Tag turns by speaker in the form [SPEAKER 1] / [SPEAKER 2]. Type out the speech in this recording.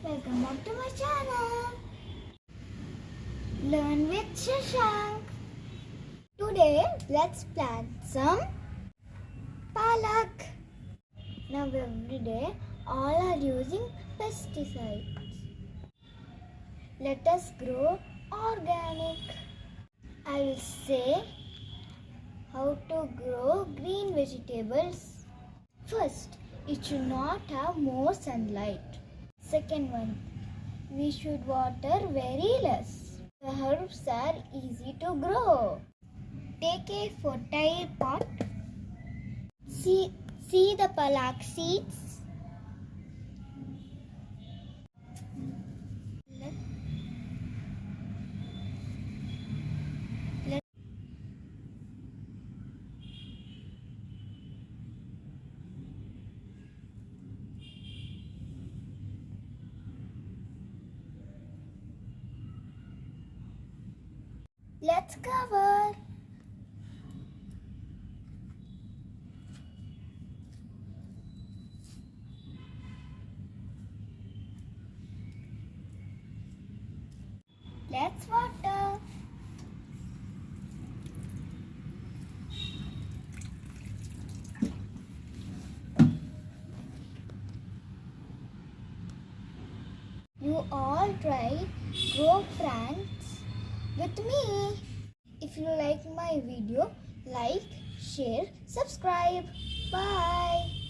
[SPEAKER 1] Welcome back to my channel. Learn with Shashank. Today let's plant some palak. Now every day all are using pesticides. Let us grow organic. I will say how to grow green vegetables. First, it should not have more sunlight. Second one, we should water very less. The herbs are easy to grow. Take a fertile pot. See the palak seeds. Let's cover. Let's water. You all try grow plants with me. If you like my video, like, share, subscribe. Bye.